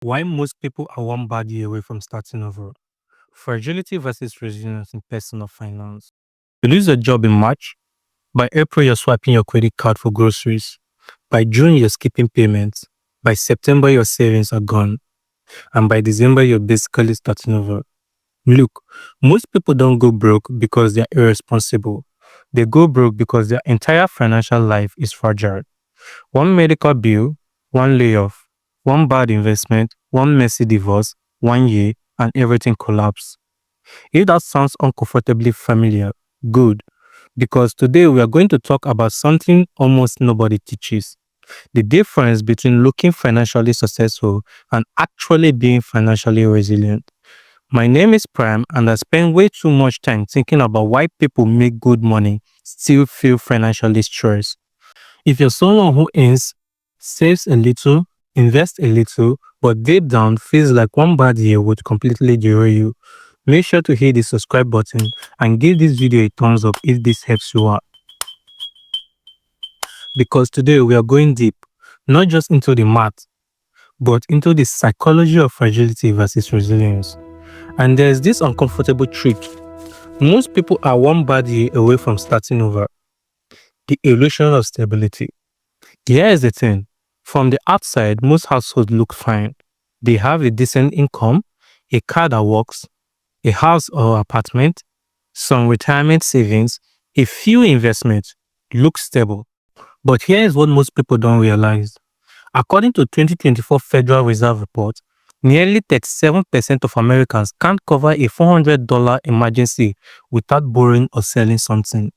Why most people are one bad year away from starting over. Fragility versus resilience in personal finance. You lose a job in March. By April, you're swiping your credit card for groceries. By June, you're skipping payments. By September, your savings are gone. And by December, you're basically starting over. Look, most people don't go broke because they're irresponsible. They go broke because their entire financial life is fragile. One medical bill, one layoff, one bad investment, one messy divorce, 1 year, and everything collapsed. If that sounds uncomfortably familiar, good, because today we are going to talk about something almost nobody teaches: the difference between looking financially successful and actually being financially resilient. My name is Prime, and I spend way too much time thinking about why people make good money still feel financially stressed. If you're someone who earns, saves a little, invests a little, but deep down feels like one bad year would completely derail you, make sure to hit the subscribe button and give this video a thumbs up if this helps you out. Because today we are going deep, not just into the math, but into the psychology of fragility versus resilience. And there's this uncomfortable truth: most people are one bad year away from starting over. The illusion of stability. Here is the thing. From the outside, most households look fine. They have a decent income, a car that works, a house or apartment, some retirement savings, a few investments. Look stable. But here is what most people don't realize. According to 2024 Federal Reserve report, nearly 37% of Americans can't cover a $400 emergency without borrowing or selling something.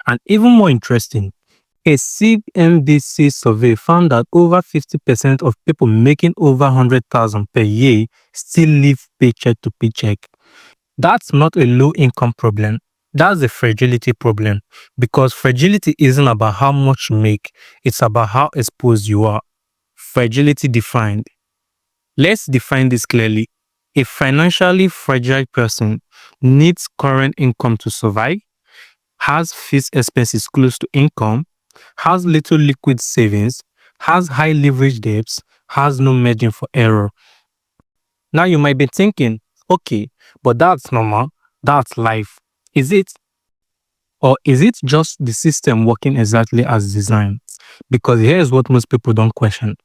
And even more interesting, a CNBC survey found that over 50% of people making over 100,000 per year still live paycheck to paycheck. That's not a low income problem. That's a fragility problem, because fragility isn't about how much you make, it's about how exposed you are. Fragility defined. Let's define this clearly. A financially fragile person needs current income to survive, has fixed expenses close to income, has little liquid savings, has high leverage debts, has no margin for error. Now you might be thinking, okay, but that's normal, that's life. Is it? Or is it just the system working exactly as designed? Because here's what most people don't question.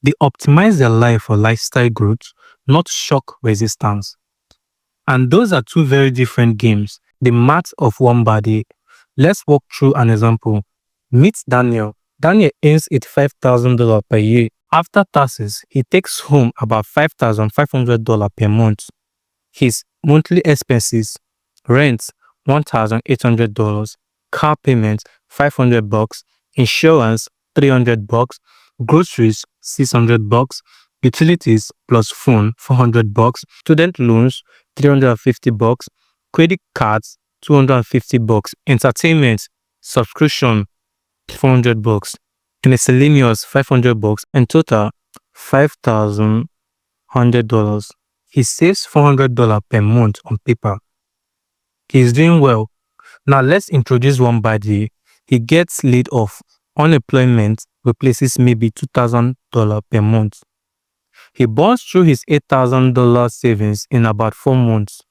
They optimize their life for lifestyle growth, not shock resistance. And those are two very different games. The math of one body. Let's walk through an example. Meet Daniel. Daniel earns $85,000 per year. After taxes, he takes home about $5,500 per month. His monthly expenses: rent $1,800, car payment $500, insurance $300, groceries $600, utilities plus phone $400, student loans $350, credit cards $250, entertainment subscription $400, miscellaneous $500, and total $5,100. He saves $400 per month on paper. He's doing well. Now let's introduce one bad year. He gets laid off. Unemployment replaces maybe $2,000 per month. He burns through his $8,000 savings in about 4 months.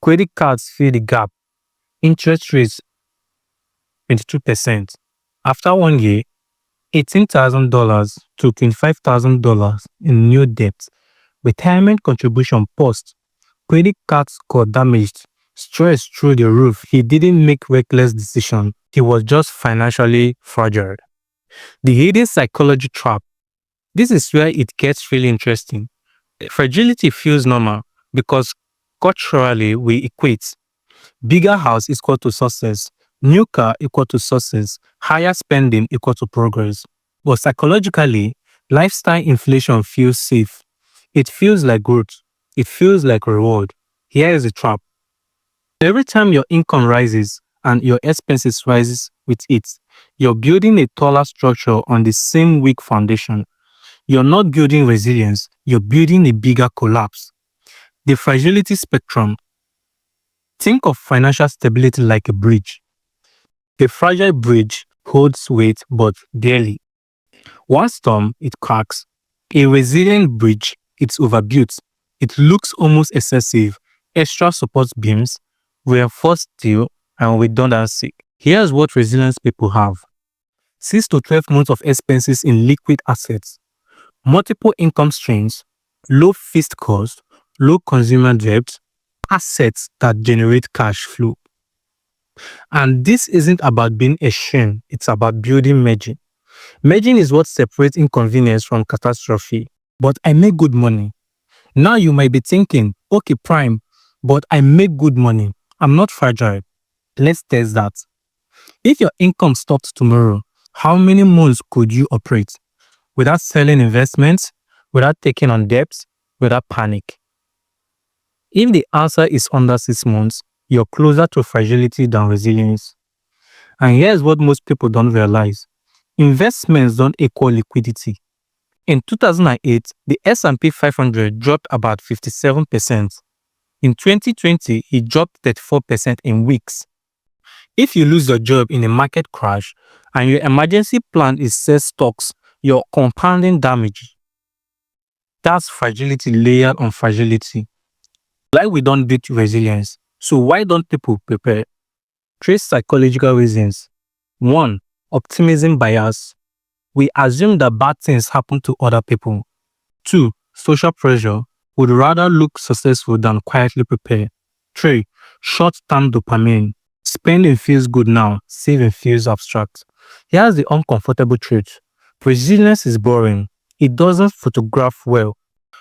Credit cards fill the gap. Interest rates 22%. After 1 year, $18,000 to $25,000 in new debt. Retirement contribution paused. Credit card score damaged. Stress through the roof. He didn't make reckless decisions. He was just financially fragile. The hidden psychology trap. This is where it gets really interesting. Fragility feels normal because culturally we equate bigger house equal to success, new car equal to success, higher spending equal to progress. But psychologically, lifestyle inflation feels safe. It feels like growth. It feels like reward. Here is the trap. Every time your income rises and your expenses rises with it, you're building a taller structure on the same weak foundation. You're not building resilience, you're building a bigger collapse. The fragility spectrum. Think of financial stability like a bridge. A fragile bridge holds weight but barely. One storm, it cracks. A resilient bridge, it's overbuilt. It looks almost excessive. Extra support beams, reinforced steel, and redundancy. Here's what resilience people have: 6 to 12 months of expenses in liquid assets, multiple income streams, low fixed cost, low consumer debt, assets that generate cash flow. And this isn't about being a shame, it's about building margin. Margin is what separates inconvenience from catastrophe. But I make good money. Now you might be thinking, okay, Prime, but I make good money. I'm not fragile. Let's test that. If your income stopped tomorrow, how many months could you operate without selling investments, without taking on debts, without panic? If the answer is under 6 months, you're closer to fragility than resilience. And here's what most people don't realize: investments don't equal liquidity. In 2008, the S&P 500 dropped about 57%. In 2020, it dropped 34% in weeks. If you lose your job in a market crash and your emergency plan is sell stocks, you're compounding damage. That's fragility layered on fragility. Like we don't beat resilience. So why don't people prepare? 3 psychological reasons. 1. Optimism bias. We assume that bad things happen to other people. 2. Social pressure. Would rather look successful than quietly prepare. 3. Short-term dopamine. Spending feels good now, saving feels abstract. Here's the uncomfortable truth: resilience is boring. It doesn't photograph well.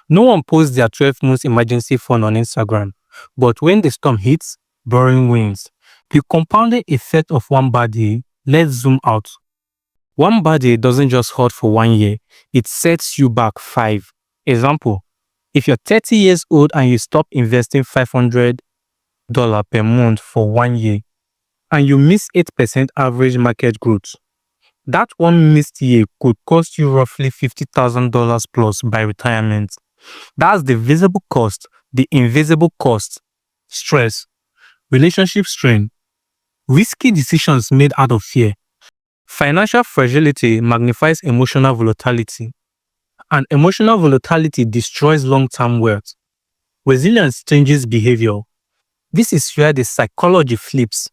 No one posts their 12 months emergency fund on Instagram. But when the storm hits, boring wins. The compounding effect of one bad day. Let's zoom out. One bad day doesn't just hurt for 1 year, it sets you back 5. Example: if you're 30 years old and you stop investing $500 per month for 1 year, and you miss 8% average market growth, that one missed year could cost you roughly $50,000 plus by retirement. That's the visible cost. The invisible cost: stress, relationship strain, risky decisions made out of fear. Financial fragility magnifies emotional volatility, and emotional volatility destroys long-term wealth. Resilience changes behavior. This is where the psychology flips.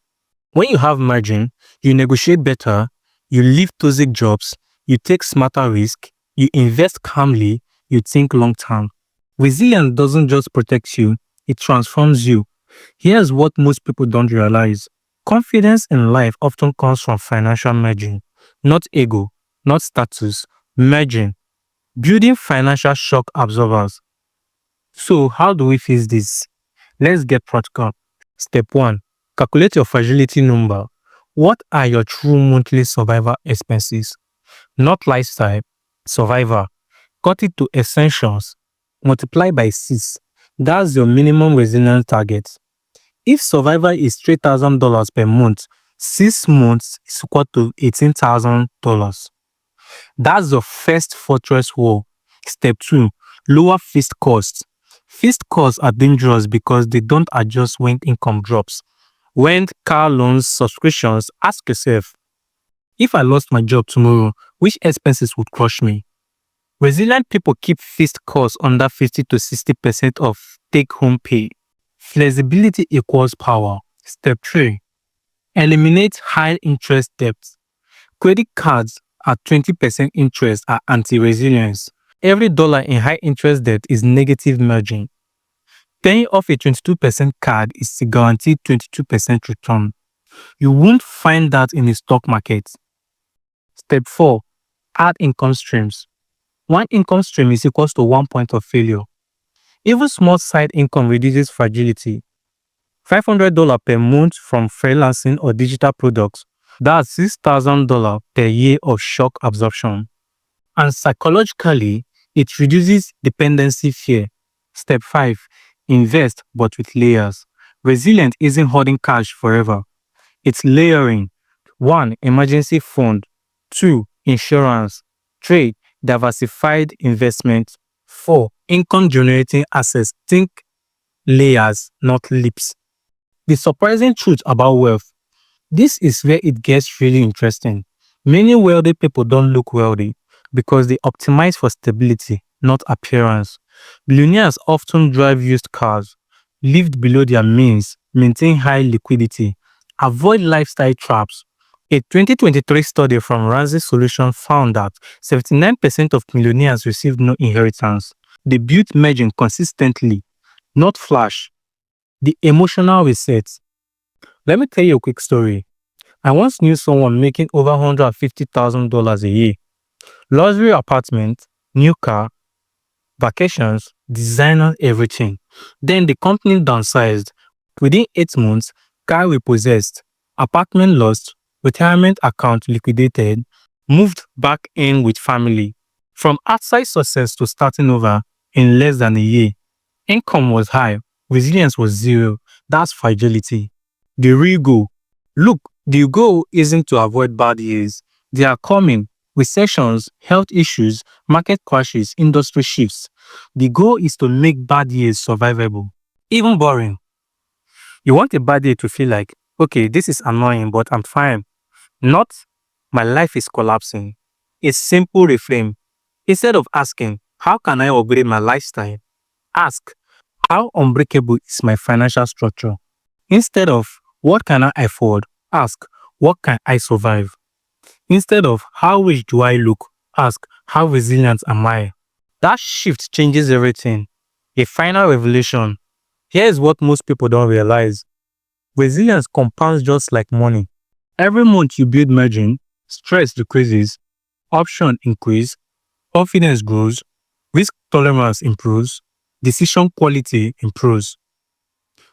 When you have margin, you negotiate better, you leave toxic jobs, you take smarter risk, you invest calmly, you think long-term. Resilience doesn't just protect you, it transforms you. Here's what most people don't realize: confidence in life often comes from financial margin, not ego, not status, margin. Building financial shock absorbers. So how do we fix this? Let's get practical. Step 1. Calculate your fragility number. What are your true monthly survival expenses? Not lifestyle, survival. Cut it to essentials. Multiply by 6. That's your minimum resilience target. If survival is $3,000 per month, 6 months is equal to $18,000. That's the first fortress wall. Step 2. Lower fixed costs. Fixed costs are dangerous because they don't adjust when income drops. Rent, car loans, subscriptions. Ask yourself, if I lost my job tomorrow, which expenses would crush me? Resilient people keep fixed costs under 50 to 60% of take-home pay. Flexibility equals power. Step 3. Eliminate high-interest debts. Credit cards at 20% interest are anti-resilience. Every dollar in high-interest debt is negative margin. Paying off a 22% card is a guaranteed 22% return. You won't find that in the stock market. Step 4. Add income streams. One income stream is equals to 1 point of failure. Even small side income reduces fragility. $500 per month from freelancing or digital products. That's $6,000 per year of shock absorption. And psychologically, it reduces dependency fear. Step 5. Invest, but with layers. Resilient isn't holding cash forever. It's layering. 1. Emergency fund. 2. Insurance. 3. Diversified investment. 4. Income generating assets. Think layers, not leaps. The surprising truth about wealth. This is where it gets really interesting. Many wealthy people don't look wealthy because they optimize for stability, not appearance. Billionaires often drive used cars, live below their means, maintain high liquidity, avoid lifestyle traps. A 2023 study from Ramsey Solutions found that 79% of millionaires received no inheritance. They built margin consistently, not flash. The emotional reset. Let me tell you a quick story. I once knew someone making over $150,000 a year. Luxury apartment, new car, vacations, designer, everything. Then the company downsized. Within 8 months, car repossessed, apartment lost, retirement account liquidated, moved back in with family. From outside success to starting over in less than a year. Income was high, resilience was zero. That's fragility. The real goal. Look, the goal isn't to avoid bad years. They are coming. Recessions, health issues, market crashes, industry shifts. The goal is to make bad years survivable. Even boring. You want a bad year to feel like, okay, this is annoying, but I'm fine. Not, my life is collapsing. A simple reframe. Instead of asking, how can I upgrade my lifestyle? Ask, how unbreakable is my financial structure? Instead of, what can I afford? Ask, what can I survive? Instead of, how rich do I look? Ask, how resilient am I? That shift changes everything. A final revelation. Here's what most people don't realize. Resilience compounds just like money. Every month you build margin, stress decreases, option increase, confidence grows, risk tolerance improves, decision quality improves,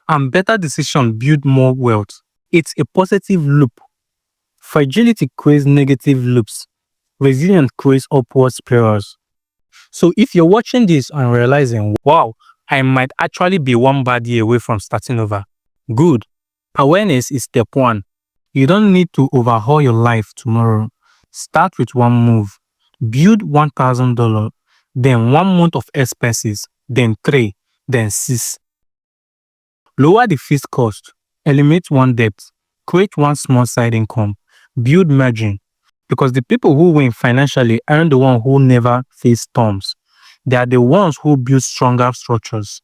and better decisions build more wealth. It's a positive loop. Fragility creates negative loops. Resilience creates upward spirals. So if you're watching this and realizing, wow, I might actually be one bad year away from starting over, good. Awareness is step one. You don't need to overhaul your life tomorrow. Start with one move. Build $1,000, then 1 month of expenses, then 3, then 6. Lower the fixed cost. Eliminate one debt. Create one small side income. Build margin. Because the people who win financially aren't the ones who never face storms. They are the ones who build stronger structures.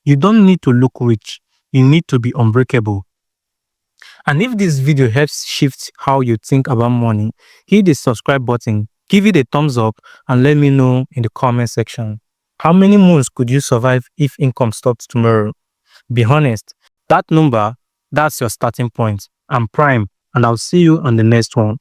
You don't need to look rich. You need to be unbreakable. And if this video helps shift how you think about money, hit the subscribe button, give it a thumbs up, and let me know in the comment section. How many months could you survive if income stopped tomorrow? Be honest. That number, that's your starting point. I'm Prime, and I'll see you on the next one.